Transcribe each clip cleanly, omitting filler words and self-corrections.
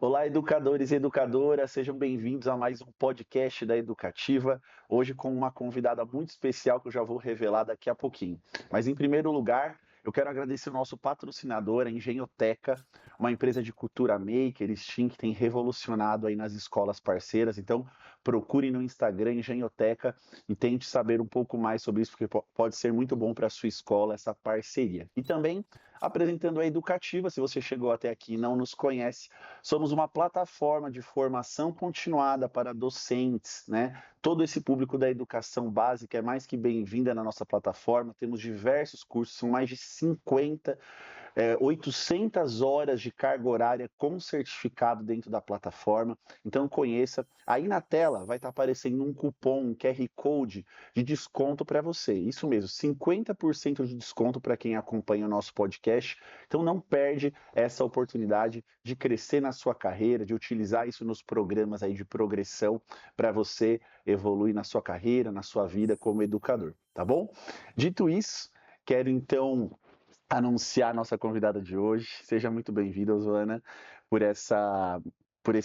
Olá, educadores e educadoras, sejam bem-vindos a mais um podcast da Educativa. Hoje com uma convidada muito especial que eu já vou revelar daqui a pouquinho. Mas em primeiro lugar, eu quero agradecer o nosso patrocinador, a Engenhoteca, uma empresa de cultura maker, STEAM, que tem revolucionado aí nas escolas parceiras. Então, procure no Instagram Engenhoteca e tente saber um pouco mais sobre isso, porque pode ser muito bom para a sua escola essa parceria. E também apresentando a Educativa, se você chegou até aqui e não nos conhece, somos uma plataforma de formação continuada para docentes, né? Todo esse público da educação básica é mais que bem-vinda na nossa plataforma. Temos diversos cursos, são mais de 50 800 horas de carga horária com certificado dentro da plataforma. Então conheça. Aí na tela vai estar aparecendo um cupom, um QR Code de desconto para você. Isso mesmo, 50% de desconto para quem acompanha o nosso podcast. Então não perde essa oportunidade de crescer na sua carreira, de utilizar isso nos programas aí de progressão para você evoluir na sua carreira, na sua vida como educador, tá bom? Dito isso, quero então anunciar a nossa convidada de hoje. Seja muito bem-vinda, Osana, por essa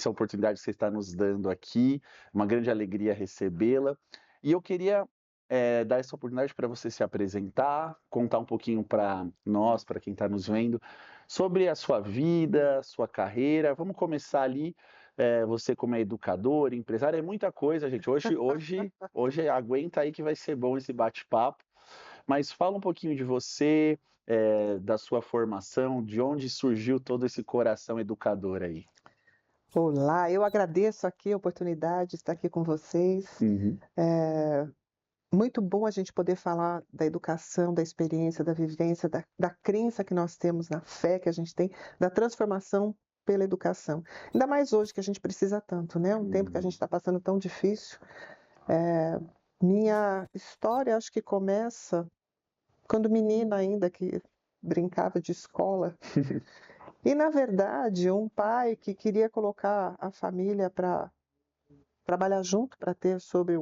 oportunidade que você está nos dando aqui. Uma grande alegria recebê-la. E eu queria dar essa oportunidade para você se apresentar, contar um pouquinho para nós, para quem está nos vendo, sobre a sua vida, sua carreira. Vamos começar ali. Você como é educadora, empresária, é muita coisa, gente. Hoje aguenta aí que vai ser bom esse bate-papo. Mas fala um pouquinho de você, da sua formação, de onde surgiu todo esse coração educador aí. Olá, eu agradeço aqui a oportunidade de estar aqui com vocês. Uhum. É muito bom a gente poder falar da educação, da experiência, da vivência, da crença que nós temos na fé que a gente tem, da transformação pela educação. Ainda mais hoje que a gente precisa tanto, né? Um tempo que a gente está passando tão difícil. Minha história acho que começa quando menina ainda, que brincava de escola. E, na verdade, um pai que queria colocar a família para trabalhar junto, para ter sob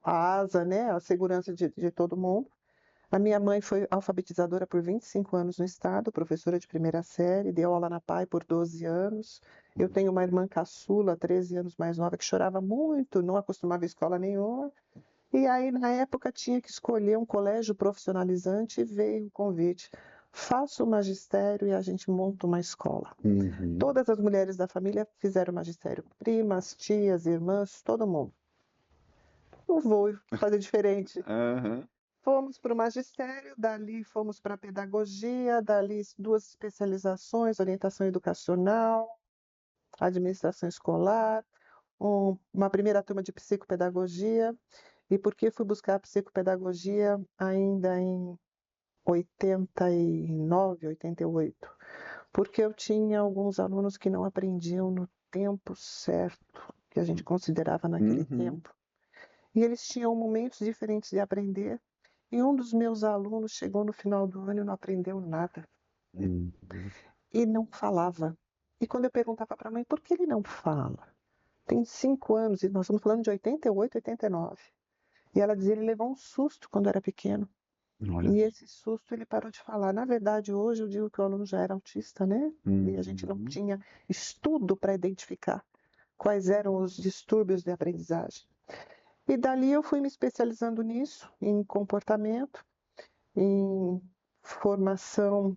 a asa, né, a segurança de todo mundo. A minha mãe foi alfabetizadora por 25 anos no estado, professora de primeira série, deu aula na PAI por 12 anos. Eu tenho uma irmã caçula, 13 anos mais nova, que chorava muito, não acostumava a escola nenhuma. E aí, na época, tinha que escolher um colégio profissionalizante e veio o convite. Faça o magistério e a gente monta uma escola. Uhum. Todas as mulheres da família fizeram magistério, primas, tias, irmãs, todo mundo. Não vou fazer diferente. Uhum. Fomos para o magistério, dali fomos para a pedagogia, dali 2 especializações, orientação educacional, administração escolar, uma primeira turma de psicopedagogia. E por que fui buscar a psicopedagogia ainda em 89, 88? Porque eu tinha alguns alunos que não aprendiam no tempo certo, que a gente considerava naquele Uhum. tempo. E eles tinham momentos diferentes de aprender. E um dos meus alunos chegou no final do ano e não aprendeu nada. Uhum. E não falava. E quando eu perguntava para a mãe, por que ele não fala? Tem 5 anos, e nós estamos falando de 88, 89. E ela dizia, ele levou um susto quando era pequeno. Olha. E esse susto ele parou de falar. Na verdade, hoje eu digo que o aluno já era autista, né? E a gente não Uhum. tinha estudo para identificar quais eram os distúrbios de aprendizagem. E dali eu fui me especializando nisso, em comportamento, em formação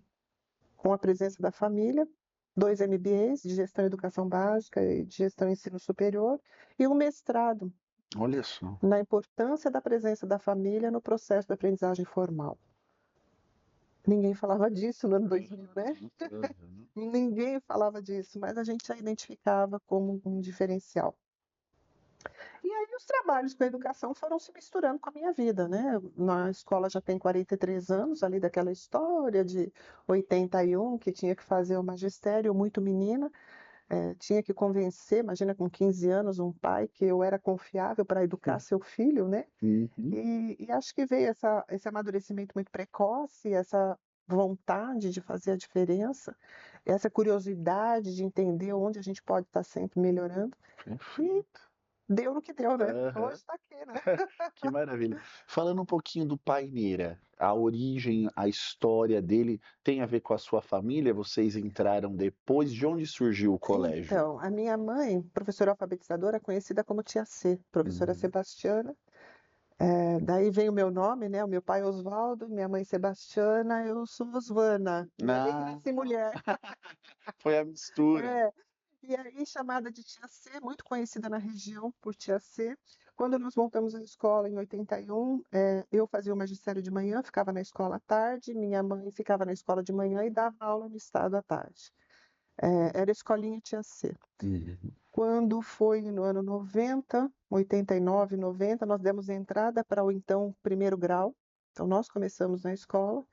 com a presença da família, 2 MBAs de gestão e educação básica e de gestão e ensino superior, e um mestrado Olha só. na importância da presença da família no processo de aprendizagem formal. Ninguém falava disso no ano 2000, né? Uhum. Ninguém falava disso, mas a gente já identificava como um diferencial. E aí os trabalhos com a educação foram se misturando com a minha vida, né? Na escola já tem 43 anos, ali daquela história de 81, que tinha que fazer o magistério, muito menina, tinha que convencer, imagina com 15 anos, um pai que eu era confiável para educar seu filho, né? Uhum. E acho que veio esse amadurecimento muito precoce, essa vontade de fazer a diferença, essa curiosidade de entender onde a gente pode estar sempre melhorando. E Perfeito. deu no que deu, né? Aham. Hoje está aqui, né? Que maravilha. Falando um pouquinho do Paineira, a origem, a história dele tem a ver com a sua família? Vocês entraram depois? De onde surgiu o colégio? Então, a minha mãe, professora alfabetizadora, conhecida como Tia C, professora Uhum. Sebastiana. Daí vem o meu nome, né? O meu pai Oswaldo, minha mãe Sebastiana, eu sou Osvana. E aí Ah, nasci mulher. foi a mistura. É, e aí chamada de Tia C, muito conhecida na região por Tia C. Quando nós montamos a escola em 81, eu fazia o magistério de manhã, ficava na escola à tarde, minha mãe ficava na escola de manhã e dava aula no estado à tarde. Era a escolinha Tia C. Uhum. Quando foi no ano 90, 89, 90, nós demos entrada para o então primeiro grau. Então, nós começamos na escola,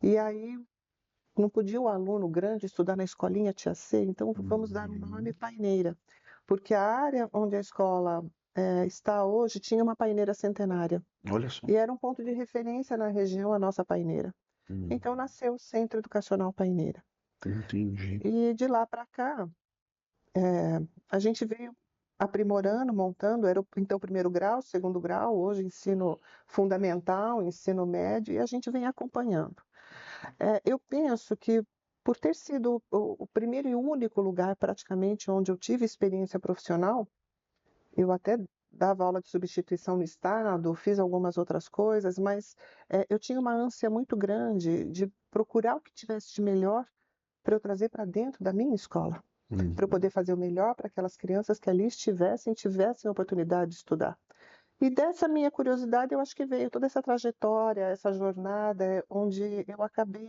e aí não podia o aluno grande estudar na escolinha Tia C, então vamos dar um nome Uhum. paineira, porque a área onde a escola está hoje tinha uma paineira centenária, Olha só. e era um ponto de referência na região a nossa paineira. Uhum. Então, nasceu o Centro Educacional Paineira. Entendi. E de lá para cá, a gente veio aprimorando, montando, era então primeiro grau, segundo grau, hoje ensino fundamental, ensino médio, e a gente vem acompanhando. Eu penso que por ter sido o primeiro e único lugar praticamente onde eu tive experiência profissional, eu até dava aula de substituição no estado, fiz algumas outras coisas, mas eu tinha uma ânsia muito grande de procurar o que tivesse de melhor para eu trazer para dentro da minha escola, para eu Uhum. poder fazer o melhor para aquelas crianças que ali tivessem a oportunidade de estudar. E dessa minha curiosidade, eu acho que veio toda essa trajetória, essa jornada, onde eu acabei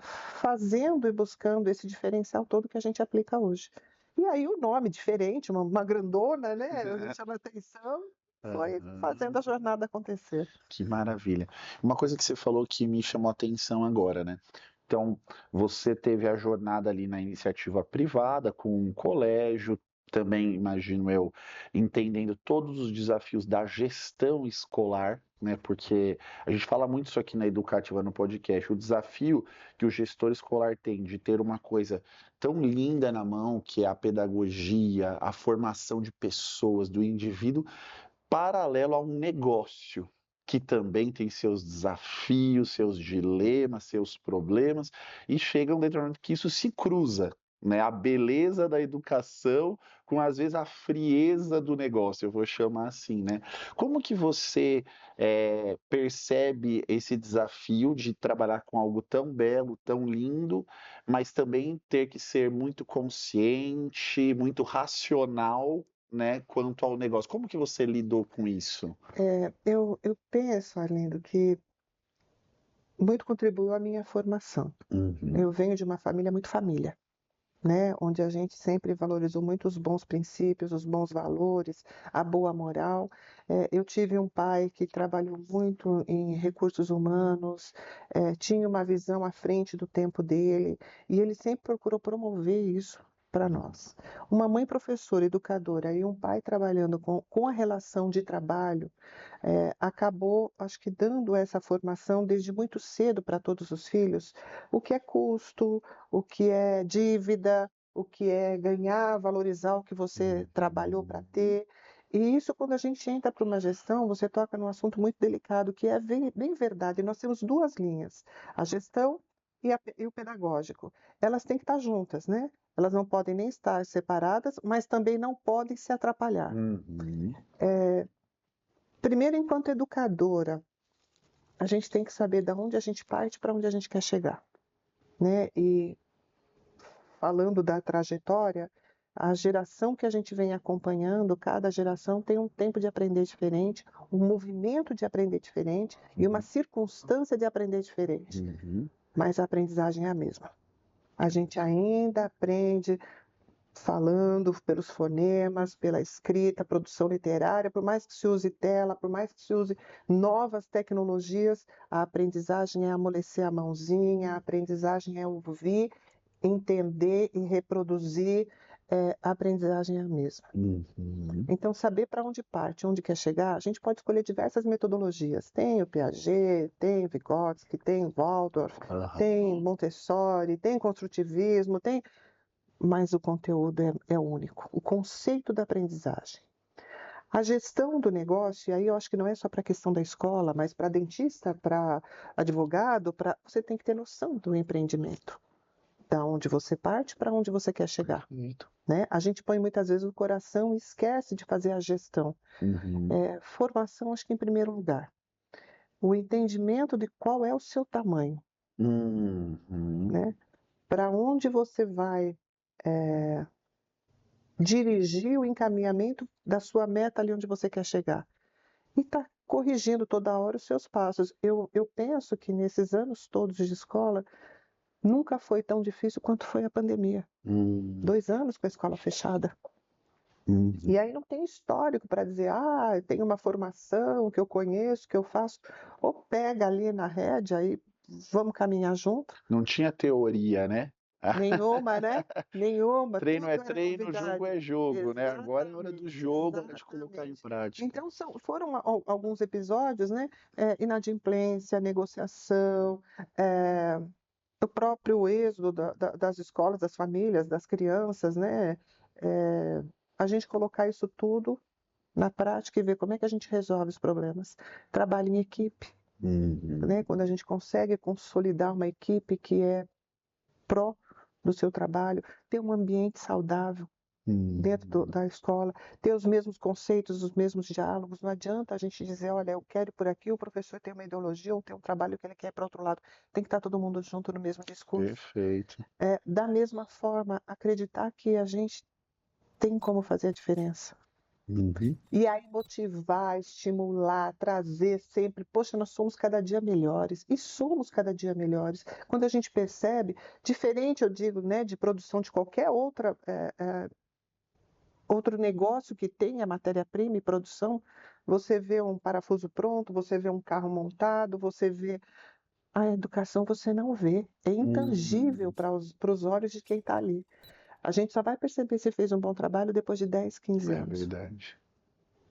fazendo e buscando esse diferencial todo que a gente aplica hoje. E aí o nome diferente, uma grandona, né? A gente chama atenção, foi fazendo Aham. a jornada acontecer. Que maravilha. Uma coisa que você falou que me chamou a atenção agora, né? Então, você teve a jornada ali na iniciativa privada, com um colégio, também, imagino eu, entendendo todos os desafios da gestão escolar, né? Porque a gente fala muito isso aqui na Educativa no podcast, o desafio que o gestor escolar tem de ter uma coisa tão linda na mão, que é a pedagogia, a formação de pessoas, do indivíduo, paralelo a um negócio que também tem seus desafios, seus dilemas, seus problemas, e chega um determinado momento que isso se cruza, né? A beleza da educação com, às vezes, a frieza do negócio, eu vou chamar assim, né? Como que você percebe esse desafio de trabalhar com algo tão belo, tão lindo, mas também ter que ser muito consciente, muito racional, né, quanto ao negócio. Como que você lidou com isso? Eu penso, Arlindo, que muito contribuiu a minha formação. Uhum. Eu venho de uma família muito família, né? Onde a gente sempre valorizou muito os bons princípios, os bons valores, a boa moral. Eu tive um pai que trabalhou muito em recursos humanos, tinha uma visão à frente do tempo dele, e ele sempre procurou promover isso para nós. Uma mãe professora, educadora e um pai trabalhando com a relação de trabalho, acabou, acho que, dando essa formação desde muito cedo para todos os filhos, o que é custo, o que é dívida, o que é ganhar, valorizar o que você trabalhou para ter. E isso, quando a gente entra para uma gestão, você toca num assunto muito delicado, que é bem verdade. Nós temos duas linhas, a gestão e o pedagógico. Elas têm que estar juntas, né? Elas não podem nem estar separadas, mas também não podem se atrapalhar. Uhum. Primeiro, enquanto educadora, a gente tem que saber de onde a gente parte para onde a gente quer chegar, né? E falando da trajetória, a geração que a gente vem acompanhando, cada geração tem um tempo de aprender diferente, um movimento de aprender diferente e uma circunstância de aprender diferente. Uhum. Mas a aprendizagem é a mesma. A gente ainda aprende falando pelos fonemas, pela escrita, produção literária, por mais que se use tela, por mais que se use novas tecnologias, a aprendizagem é amolecer a mãozinha, a aprendizagem é ouvir, entender e reproduzir, a aprendizagem é a mesma. Uhum. Então, saber para onde parte, onde quer chegar, a gente pode escolher diversas metodologias. Tem o Piaget, tem Vygotsky, tem Waldorf, Aham. tem Montessori, tem construtivismo, tem, mas o conteúdo é único. O conceito da aprendizagem A gestão do negócio, e aí eu acho que não é só para a questão da escola, mas para dentista, para advogado, você tem que ter noção do empreendimento, da onde você parte, para onde você quer chegar, Perfeito. né? A gente põe muitas vezes o coração e esquece de fazer a gestão. Formação, acho que em primeiro lugar. O entendimento de qual é o seu tamanho, né? Para onde você vai dirigir o encaminhamento da sua meta ali onde você quer chegar. E está corrigindo toda hora os seus passos. Eu penso que nesses anos todos de escola, nunca foi tão difícil quanto foi a pandemia. 2 anos com a escola fechada. E aí não tem histórico para dizer, tem uma formação que eu conheço, que eu faço. Ou pega ali na rédea e vamos caminhar junto. Não tinha teoria, né? Nenhuma, né? Nenhuma. Treino é Tudo era treino, jogo é novidade. jogo, né? Agora é hora do Exatamente, jogo, hora de colocar em exatamente. prática. Então foram alguns episódios, né? Inadimplência, negociação, o próprio êxodo das escolas, das famílias, das crianças, né? A gente colocar isso tudo na prática e ver como é que a gente resolve os problemas. Trabalho em equipe, né? Quando a gente consegue consolidar uma equipe que é pró do seu trabalho, ter um ambiente saudável dentro da escola, ter os mesmos conceitos, os mesmos diálogos. Não adianta a gente dizer, olha, eu quero ir por aqui, o professor tem uma ideologia ou tem um trabalho que ele quer para outro lado. Tem que estar todo mundo junto no mesmo discurso. Perfeito. Da mesma forma, acreditar que a gente tem como fazer a diferença. E aí motivar, estimular, trazer sempre, poxa, nós somos cada dia melhores e somos cada dia melhores. Quando a gente percebe, diferente, eu digo, né, de produção de qualquer outro negócio que tenha matéria-prima e produção, você vê um parafuso pronto, você vê um carro montado, você vê a educação, você não vê, é intangível para os olhos de quem está ali. A gente só vai perceber se fez um bom trabalho depois de 10, 15 É anos. verdade.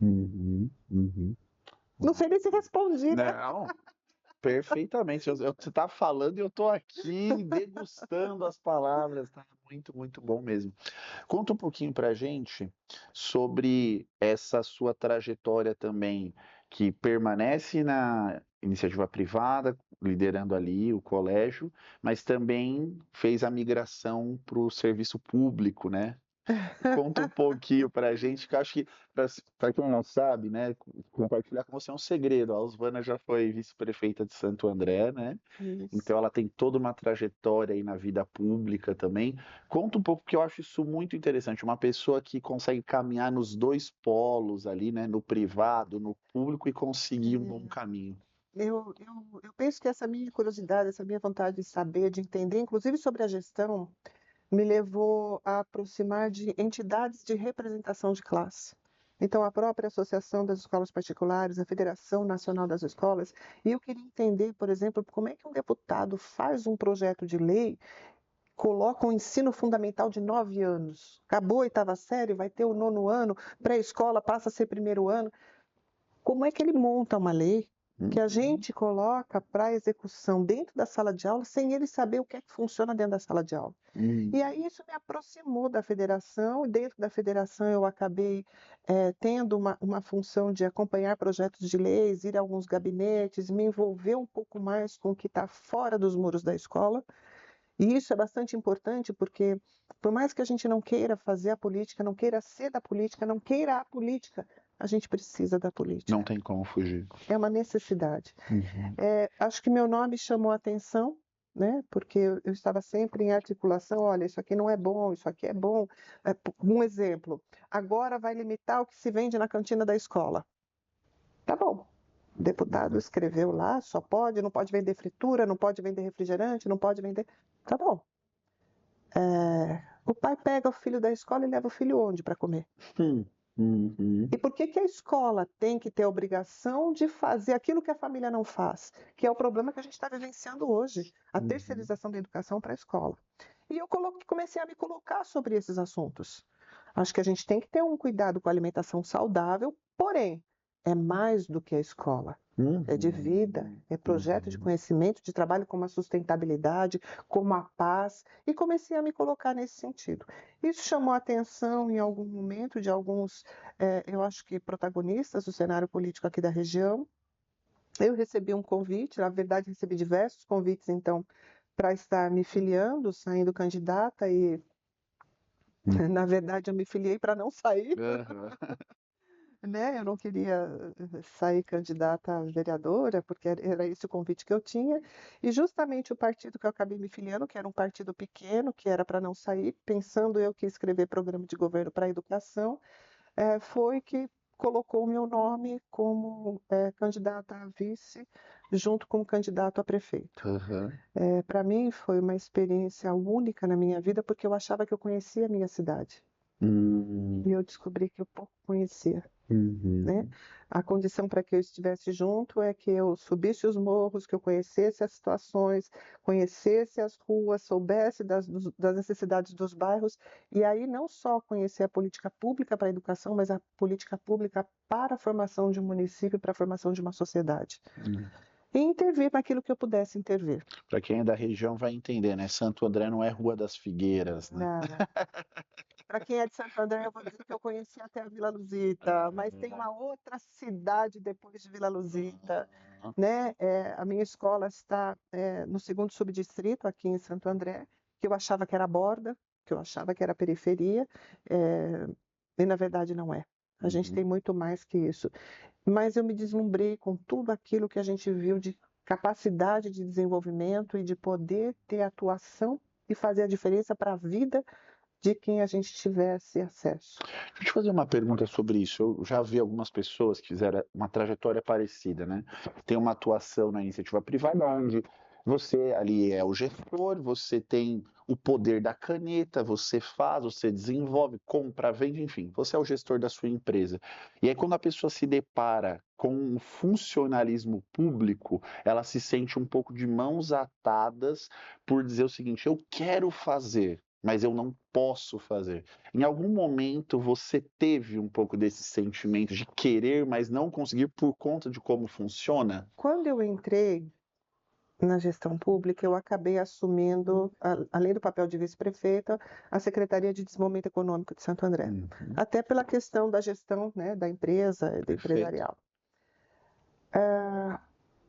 Não sei nem se respondi, né? Não, perfeitamente. Você está falando e eu estou aqui degustando as palavras. Tá muito, muito bom mesmo. Conta um pouquinho para a gente sobre essa sua trajetória também, que permanece na iniciativa privada, liderando ali o colégio, mas também fez a migração para o serviço público, né? Conta um pouquinho para a gente, que eu acho que, para quem não sabe, né, compartilhar com você é um segredo. A Osvana já foi vice-prefeita de Santo André, né? Isso. Então ela tem toda uma trajetória aí na vida pública também. Conta um pouco, porque eu acho isso muito interessante. Uma pessoa que consegue caminhar nos dois polos ali, né, no privado, no público e conseguir um bom caminho. Eu penso que essa minha curiosidade, essa minha vontade de saber, de entender, inclusive sobre a gestão, me levou a aproximar de entidades de representação de classe. Então, a própria Associação das Escolas Particulares, a Federação Nacional das Escolas, e eu queria entender, por exemplo, como é que um deputado faz um projeto de lei, coloca um ensino fundamental de 9 anos, acabou a 8ª série, vai ter o 9º ano, pré-escola passa a ser 1º ano. Como é que ele monta uma lei que a gente coloca para execução dentro da sala de aula sem ele saber o que é que funciona dentro da sala de aula? E aí isso me aproximou da federação, e dentro da federação eu acabei tendo uma função de acompanhar projetos de leis, ir a alguns gabinetes, me envolver um pouco mais com o que está fora dos muros da escola. E isso é bastante importante porque, por mais que a gente não queira fazer a política, não queira ser da política, não queira a política, a gente precisa da política. Não tem como fugir. É uma necessidade. Acho que meu nome chamou a atenção, né? Porque eu estava sempre em articulação. Olha, isso aqui não é bom, isso aqui é bom. Um exemplo. Agora vai limitar o que se vende na cantina da escola. Tá bom. O deputado escreveu lá, só pode, não pode vender fritura, não pode vender refrigerante, não pode vender. Tá bom. O pai pega o filho da escola e leva o filho onde para comer? E por que a escola tem que ter a obrigação de fazer aquilo que a família não faz? Que é o problema que a gente está vivenciando hoje, a terceirização da educação para a escola. E eu comecei a me colocar sobre esses assuntos. Acho que a gente tem que ter um cuidado com a alimentação saudável, porém, é mais do que a escola. É de vida, é projeto de conhecimento, de trabalho como a sustentabilidade, como a paz, e comecei a me colocar nesse sentido. Isso chamou a atenção em algum momento de alguns, eu acho que protagonistas do cenário político aqui da região. Eu recebi um convite, na verdade recebi diversos convites, então, para estar me filiando, saindo candidata, e na verdade eu me filiei para não sair, Aham. né? Eu não queria sair candidata a vereadora, porque era esse o convite que eu tinha, e justamente o partido que eu acabei me filiando, que era um partido pequeno, que era para não sair, pensando eu que ia escrever programa de governo para a educação, foi que colocou o meu nome como candidata a vice, junto com o candidato a prefeito. Aham. Para mim foi uma experiência única na minha vida, porque eu achava que eu conhecia a minha cidade, Hum, e eu descobri que eu pouco conhecia. Né? uhum. A condição para que eu estivesse junto é que eu subisse os morros, que eu conhecesse as situações, conhecesse as ruas, soubesse das necessidades dos bairros, e aí não só conhecer a política pública para a educação, mas a política pública para a formação de um município e para a formação de uma sociedade. E intervir naquilo que eu pudesse intervir. Para quem é da região vai entender, né? Santo André não é Rua das Figueiras, né? Não. Para quem é de Santo André, eu vou dizer que eu conheci até a Vila Luzita, mas tem uma outra cidade depois de Vila Luzita, Aham. né? A minha escola está no segundo subdistrito, aqui em Santo André, que eu achava que era borda, que eu achava que era periferia, e na verdade não é. A gente Uhum. tem muito mais que isso. Mas eu me deslumbrei com tudo aquilo que a gente viu de capacidade de desenvolvimento e de poder ter atuação e fazer a diferença para a vida de quem a gente tivesse acesso. Deixa eu te fazer uma pergunta sobre isso. Eu já vi algumas pessoas que fizeram uma trajetória parecida, né? Tem uma atuação na iniciativa privada onde você ali é o gestor, você tem o poder da caneta, você faz, você desenvolve, compra, vende, enfim, você é o gestor da sua empresa. E aí, quando a pessoa se depara com um funcionalismo público, ela se sente um pouco de mãos atadas por dizer o seguinte: eu quero fazer, mas eu não posso fazer. Em algum momento você teve um pouco desse sentimento de querer, mas não conseguir por conta de como funciona? Quando eu entrei na gestão pública, eu acabei assumindo, além do papel de vice-prefeita, a Secretaria de Desenvolvimento Econômico de Santo André, Uhum. até pela questão da gestão, né, da empresa, do Perfeito. empresarial.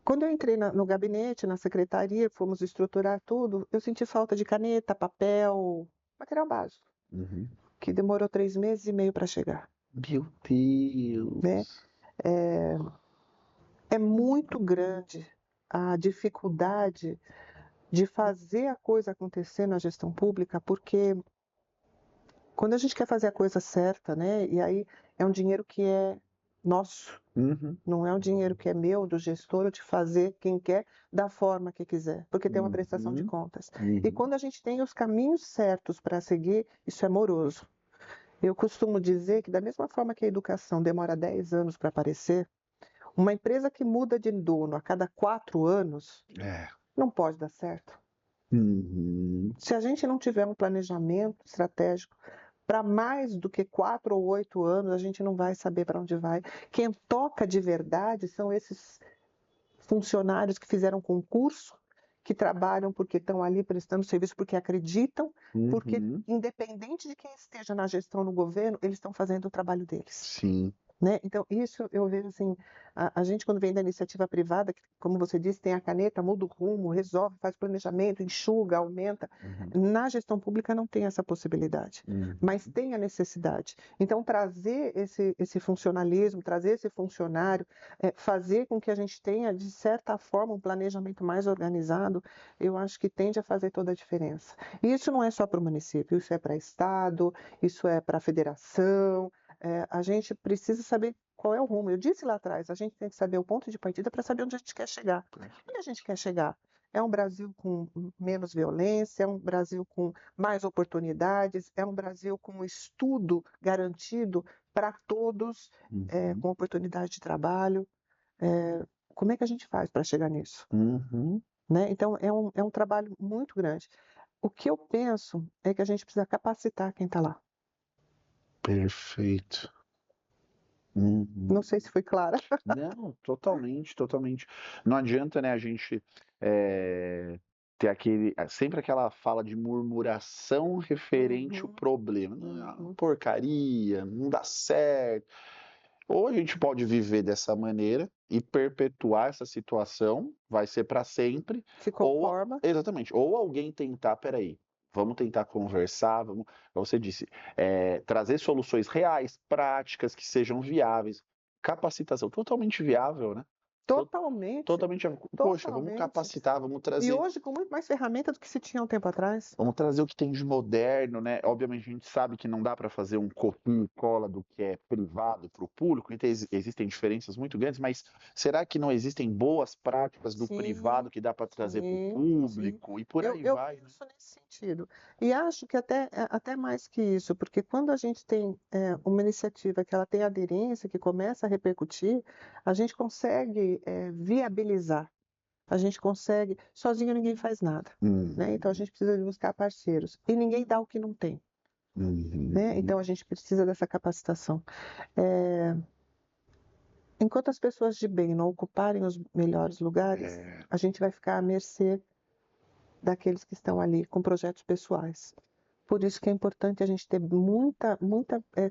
Quando eu entrei no gabinete, na secretaria, fomos estruturar tudo, eu senti falta de caneta, papel, material básico, Uhum. que demorou 3 meses e meio para chegar, Meu né? Deus. É muito grande a dificuldade de fazer a coisa acontecer na gestão pública, porque quando a gente quer fazer a coisa certa, né? E aí é um dinheiro que é nosso, Uhum. não é um dinheiro que é meu, do gestor, ou de fazer quem quer, da forma que quiser, porque tem uma prestação de Uhum. contas. E Uhum. quando a gente tem os caminhos certos para seguir, isso é moroso. Eu costumo dizer que, da mesma forma que a educação demora 10 anos para aparecer, uma empresa que muda de dono a cada 4 anos É. não pode dar certo. Uhum. Se a gente não tiver um planejamento estratégico para mais do que 4 ou 8 anos, a gente não vai saber para onde vai. Quem toca de verdade são esses funcionários que fizeram concurso, que trabalham porque estão ali prestando serviço, porque acreditam, porque, Uhum. independente de quem esteja na gestão no governo, eles estão fazendo o trabalho deles. Sim. Né? Então, isso eu vejo assim, a gente quando vem da iniciativa privada, que, como você disse, tem a caneta, muda o rumo, resolve, faz planejamento, enxuga, aumenta. Uhum. Na gestão pública não tem essa possibilidade, Uhum. mas tem a necessidade. Então, trazer esse funcionalismo, trazer esse funcionário, fazer com que a gente tenha, de certa forma, um planejamento mais organizado, eu acho que tende a fazer toda a diferença. E isso não é só para o município, isso é para Estado, isso é para a federação. A gente precisa saber qual é o rumo. Eu disse lá atrás, a gente tem que saber o ponto de partida para saber onde a gente quer chegar. Onde a gente quer chegar? É um Brasil com menos violência, é um Brasil com mais oportunidades, é um Brasil com estudo garantido para todos, Uhum. com oportunidade de trabalho. Como é que a gente faz para chegar nisso? Uhum. Né? Então, é um trabalho muito grande. O que eu penso é que a gente precisa capacitar quem está lá. Perfeito. Uhum. Não sei se foi clara. Não, totalmente, totalmente. Não adianta, né, a gente ter sempre aquela fala de murmuração referente ao Uhum, problema. Não, uhum. porcaria, não dá certo. Ou a gente pode viver dessa maneira e perpetuar essa situação, vai ser para sempre, Se ou conforma. exatamente, ou alguém tentar, peraí, vamos tentar conversar, vamos, como você disse, trazer soluções reais, práticas, que sejam viáveis, capacitação totalmente viável, né? To- Totalmente, Totalmente, poxa, vamos totalmente. capacitar, vamos E trazer. hoje com muito mais ferramenta do que se tinha um tempo atrás. Vamos trazer o que tem de moderno, né? Obviamente a gente sabe que não dá para fazer um copia e cola do que é privado para o público, então existem diferenças muito grandes, mas será que não existem boas práticas do privado Sim, que dá para trazer para o sim, sim. público e por aí Eu vai, né? penso nesse sentido. E acho que até mais que isso, porque quando a gente tem uma iniciativa que ela tem aderência, que começa a repercutir, a gente consegue viabilizar. A gente consegue. Sozinho ninguém faz nada, né? Então a Uhum, gente precisa de buscar parceiros. E ninguém dá o que não tem, né? uhum, Então a gente precisa dessa capacitação. É, Enquanto as pessoas de bem não ocuparem os melhores lugares, é, a gente vai ficar à mercê daqueles que estão ali com projetos pessoais. Por isso que é importante a gente ter muita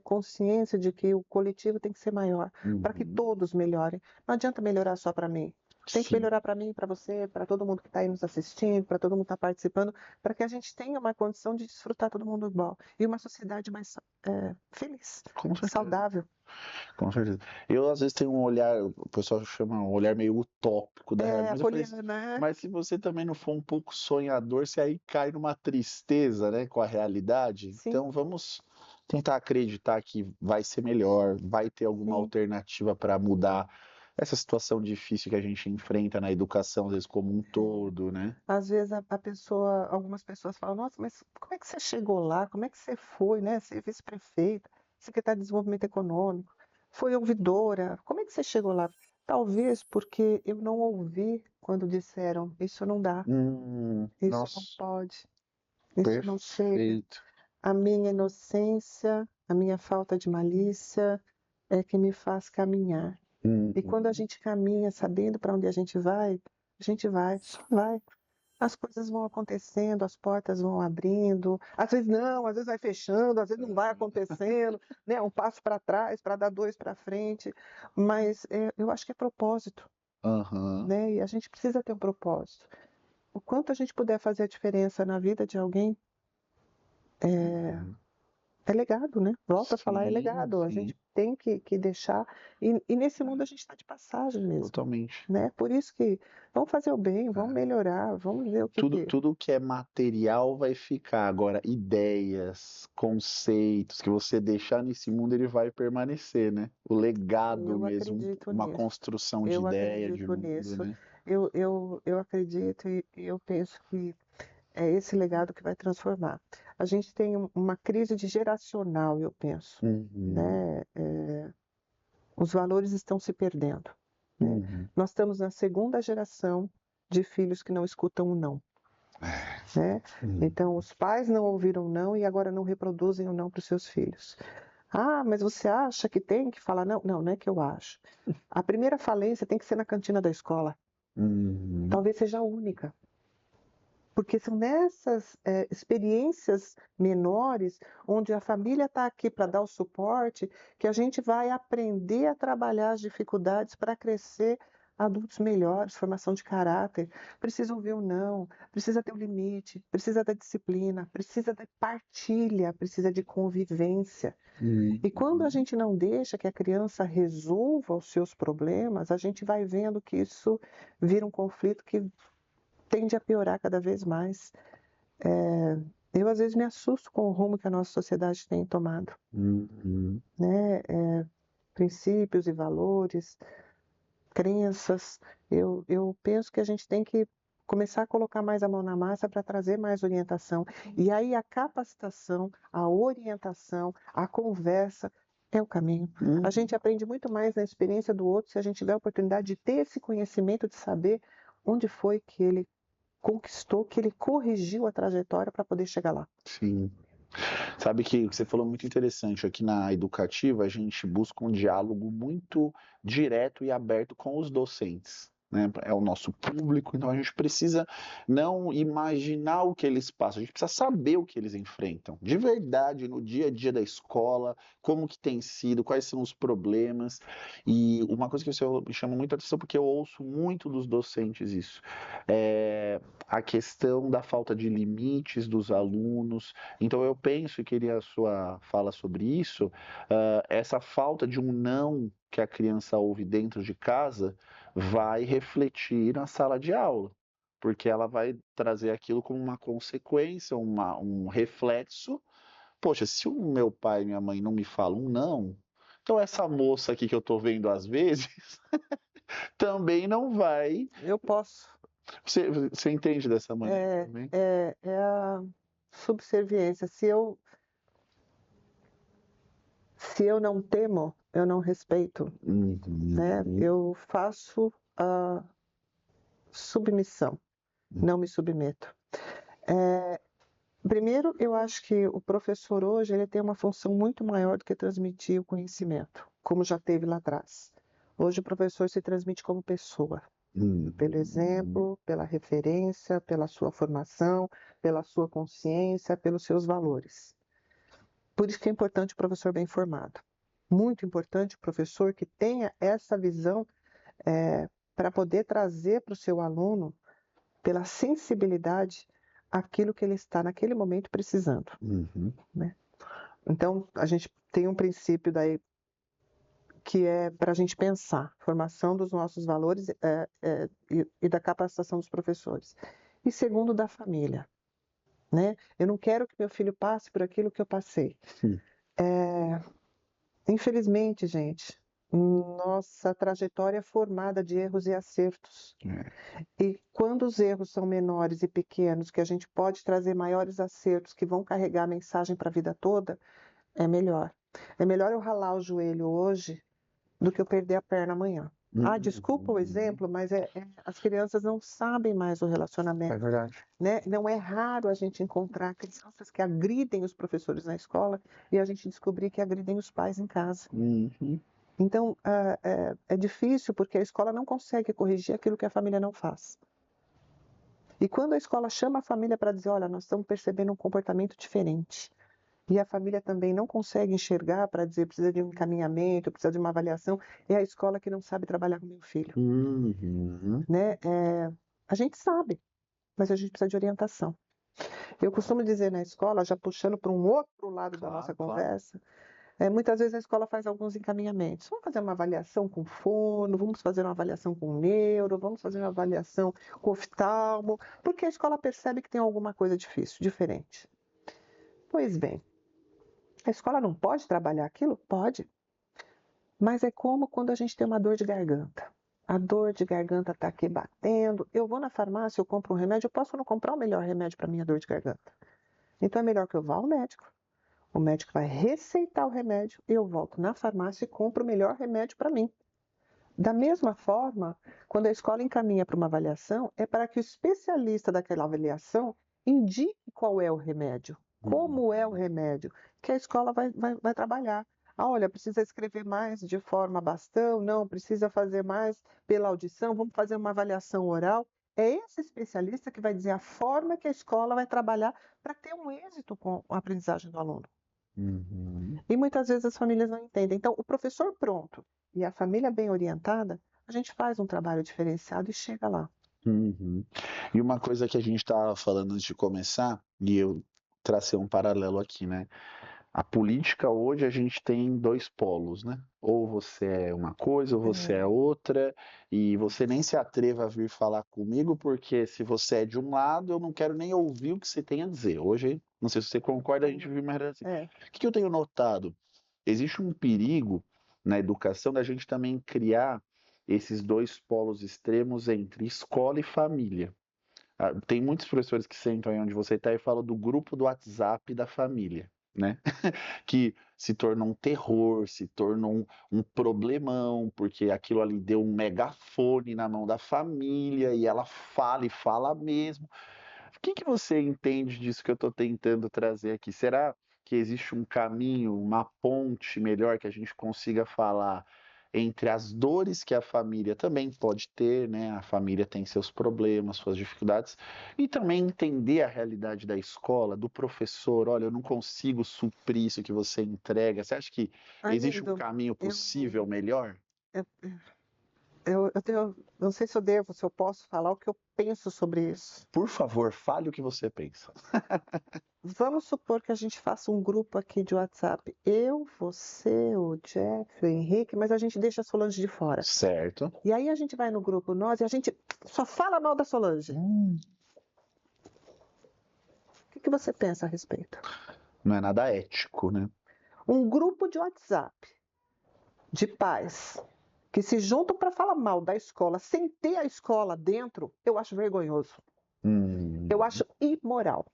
consciência de que o coletivo tem que ser maior, para que uhum, todos melhorem. Não adianta melhorar só para mim. Tem que sim, melhorar para mim, para você, para todo mundo que está aí nos assistindo, para todo mundo que está participando, para que a gente tenha uma condição de desfrutar todo mundo igual. E uma sociedade mais feliz, com certeza. saudável. Com certeza. Eu, às vezes, tenho um olhar, o pessoal chama um olhar meio utópico da realidade, É, mas eu falei, Poliana, mas se você também não for um pouco sonhador, você aí cai numa tristeza, né, com a realidade. sim, Então, vamos tentar acreditar que vai ser melhor, vai ter alguma sim. alternativa para mudar essa situação difícil que a gente enfrenta na educação, às vezes, como um todo, né? Às vezes a pessoa, algumas pessoas falam, nossa, mas como é que você chegou lá? Como é que você foi, né? Você é vice-prefeita, secretária de Desenvolvimento Econômico, foi ouvidora. Como é que você chegou lá? Talvez porque eu não ouvi quando disseram, isso não dá, isso não Nossa, pode, isso não chega. perfeito. A minha inocência, a minha falta de malícia é que me faz caminhar. E quando a Uhum. gente caminha sabendo para onde a gente vai, só vai. As coisas vão acontecendo, as portas vão abrindo, às vezes não, às vezes vai fechando, às vezes não vai acontecendo, né? Um passo para trás para dar dois para frente, mas eu acho que é propósito, Aham. né? E a gente precisa ter um propósito. O quanto a gente puder fazer a diferença na vida de alguém é legado, né? Volto a falar, é Sim, legado. A sim, gente tem que deixar. E nesse mundo a gente está de passagem mesmo, totalmente. né? Por isso que vamos fazer o bem, vamos É. melhorar, vamos ver o que Tudo, que. tudo que é material vai ficar. Agora, ideias, conceitos que você deixar nesse mundo, ele vai permanecer, né? O legado Eu mesmo, acredito uma nisso. construção de Eu ideia, de acredito mundo, nisso. né? Eu acredito e eu penso que é esse legado que vai transformar. A gente tem uma crise de geracional, eu penso, Uhum, né? Os valores estão se perdendo, né? uhum. Nós estamos na segunda geração de filhos que não escutam o não, né? Hum. Então, os pais não ouviram não e agora não reproduzem o não para os seus filhos. Ah, mas você acha que tem que falar não? Não, não é que eu acho. A primeira falência tem que ser na cantina da escola. Uhum. Talvez seja a única. Porque são nessas experiências menores, onde a família está aqui para dar o suporte, que a gente vai aprender a trabalhar as dificuldades para crescer adultos melhores, formação de caráter. Precisa ouvir o não, precisa ter o limite, precisa da disciplina, precisa da partilha, precisa de convivência. E quando a Uhum. gente não deixa que a criança resolva os seus problemas, a gente vai vendo que isso vira um conflito que tende a piorar cada vez mais. Eu, às vezes, me assusto com o rumo que a nossa sociedade tem tomado, Uhum. né? Princípios e valores, crenças. Eu penso que a gente tem que começar a colocar mais a mão na massa para trazer mais orientação. E aí a capacitação, a orientação, a conversa é o caminho. A Uhum. gente aprende muito mais na experiência do outro se a gente tiver a oportunidade de ter esse conhecimento, de saber onde foi que ele conquistou, que ele corrigiu a trajetória para poder chegar lá. Sim. Sabe que o que você falou é muito interessante. Aqui na educativa, a gente busca um diálogo muito direto e aberto com os docentes. Né? É o nosso público, então a gente precisa não imaginar o que eles passam, a gente precisa saber o que eles enfrentam, de verdade, no dia a dia da escola, como que tem sido, quais são os problemas. E uma coisa que você me chama muito a atenção, porque eu ouço muito dos docentes isso, é a questão da falta de limites dos alunos. Então eu penso e queria a sua fala sobre isso, essa falta de um não que a criança ouve dentro de casa vai refletir na sala de aula, porque ela vai trazer aquilo como uma consequência, um reflexo. Poxa, se o meu pai e minha mãe não me falam um não, então essa moça aqui que eu estou vendo às vezes também não vai. Eu posso. Você entende dessa maneira também? É a subserviência. Se eu não temo, eu não respeito, né? Uhum. Eu faço a submissão, não me submeto. Primeiro, eu acho que o professor hoje ele tem uma função muito maior do que transmitir o conhecimento, como já teve lá atrás. Hoje o professor se transmite como pessoa, pelo Uhum. exemplo, pela referência, pela sua formação, pela sua consciência, pelos seus valores. Por isso que é importante o professor bem formado. Muito importante o professor que tenha essa visão para poder trazer para o seu aluno, pela sensibilidade, aquilo que ele está naquele momento precisando. Uhum. Né? Então, a gente tem um princípio daí que é para a gente pensar, formação dos nossos valores e da capacitação dos professores. E segundo, da família. Né? Eu não quero que meu filho passe por aquilo que eu passei. Hum. Infelizmente, gente, nossa trajetória é formada de erros e acertos. É. E quando os erros são menores e pequenos, que a gente pode trazer maiores acertos que vão carregar a mensagem para a vida toda, é melhor. É melhor eu ralar o joelho hoje do que eu perder a perna amanhã. Desculpa o Uhum. exemplo, mas as crianças não sabem mais o É relacionamento. verdade. Né? Não é raro a gente encontrar crianças que agridem os professores na escola e a gente descobrir que agridem os pais em casa. Uhum. Então, é difícil porque a escola não consegue corrigir aquilo que a família não faz. E quando a escola chama a família para dizer, olha, nós estamos percebendo um comportamento diferente, e a família também não consegue enxergar para dizer, precisa de um encaminhamento, precisa de uma avaliação, é a escola que não sabe trabalhar com o meu filho. Uhum. Né? A gente sabe, mas a gente precisa de orientação. Eu costumo dizer na escola, já puxando para um outro lado da nossa Claro, claro. conversa, muitas vezes a escola faz alguns encaminhamentos. Vamos fazer uma avaliação com fono, vamos fazer uma avaliação com neuro, vamos fazer uma avaliação com oftalmo, porque a escola percebe que tem alguma coisa difícil, diferente. Pois bem, a escola não pode trabalhar aquilo? Pode. Mas é como quando a gente tem uma dor de garganta. A dor de garganta está aqui batendo. Eu vou na farmácia, eu compro um remédio, eu posso não comprar o melhor remédio para minha dor de garganta. Então é melhor que eu vá ao médico. O médico vai receitar o remédio, eu volto na farmácia e compro o melhor remédio para mim. Da mesma forma, quando a escola encaminha para uma avaliação, é para que o especialista daquela avaliação indique qual é o remédio, como é o remédio, que a escola vai trabalhar. Olha, precisa escrever mais de forma bastão, não, precisa fazer mais pela audição, vamos fazer uma avaliação oral. É esse especialista que vai dizer a forma que a escola vai trabalhar para ter um êxito com a aprendizagem do aluno. Uhum. E muitas vezes as famílias não entendem. Então, o professor pronto e a família bem orientada, a gente faz um trabalho diferenciado e chega lá. Uhum. E uma coisa que a gente estava falando antes de começar, e eu tracei um paralelo aqui, né? A política hoje a gente tem dois polos, né? Ou você é uma coisa, ou você é outra, e você nem se atreva a vir falar comigo, porque se você é de um lado, eu não quero nem ouvir o que você tem a dizer. Hoje, não sei se você concorda, a gente vive uma realidade assim. O que eu tenho notado? Existe um perigo na educação da gente também criar esses dois polos extremos entre escola e família. Tem muitos professores que sentam aí onde você está e falam do grupo do WhatsApp da família, né? Que se tornou um terror, se tornou um problemão, porque aquilo ali deu um megafone na mão da família e ela fala e fala mesmo. que você entende disso que eu estou tentando trazer aqui? Será que existe um caminho, uma ponte melhor que a gente consiga falar entre as dores que a família também pode ter, né? A família tem seus problemas, suas dificuldades, e também entender a realidade da escola, do professor. Olha, eu não consigo suprir isso que você entrega. Você acha que existe um Arlindo, caminho eu, possível melhor? eu, não sei se eu devo, se eu posso falar o que eu penso sobre isso. Por favor, fale o que você pensa. Vamos supor que a gente faça um grupo aqui de WhatsApp. Eu, você, o Jeff, o Henrique, mas a gente deixa a Solange de fora. Certo. E aí a gente vai no grupo nós e a gente só fala mal da Solange. O que você pensa a respeito? Não é nada ético, né? Um grupo de WhatsApp de pais que se juntam para falar mal da escola sem ter a escola dentro, eu acho vergonhoso. Eu acho imoral.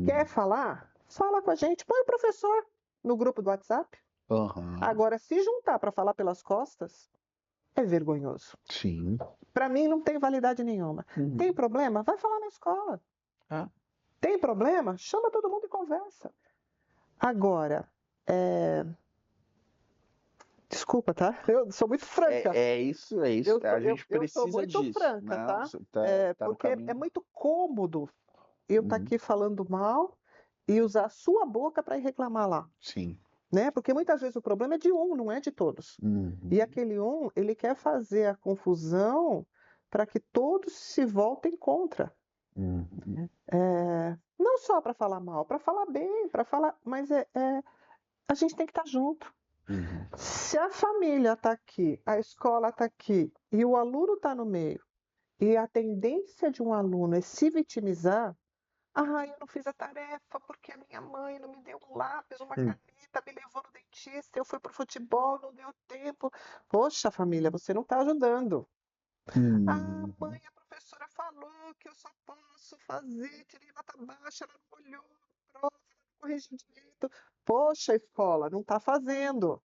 Quer falar? Fala com a gente. Põe o professor no grupo do WhatsApp. Agora, se juntar para falar pelas costas, é vergonhoso. Sim. Para mim, não tem validade nenhuma. Tem problema? Vai falar na escola. Tem problema? Chama todo mundo e conversa. Agora, desculpa, tá? Eu sou muito franca. É isso. A gente Eu sou precisa muito disso. franca, Não, tá? você tá no Porque é caminho. muito cômodo eu estar aqui falando mal e usar a sua boca para ir reclamar lá. Sim. Né? Porque muitas vezes o problema é de um, não é de todos. E aquele um, ele quer fazer a confusão para que todos se voltem contra. Não só para falar mal, para falar bem, para falar, mas a gente tem que estar junto. Se a família está aqui, a escola está aqui e o aluno está no meio, e a tendência de um aluno é se vitimizar, eu não fiz a tarefa porque a minha mãe não me deu um lápis, uma caneta, me levou no dentista, eu fui pro futebol, não deu tempo. Poxa, família, você não está ajudando. Mãe, a professora falou que eu só posso fazer, tirei nota baixa, ela não olhou a prova, ela não corrigiu direito. Poxa, escola, não está fazendo.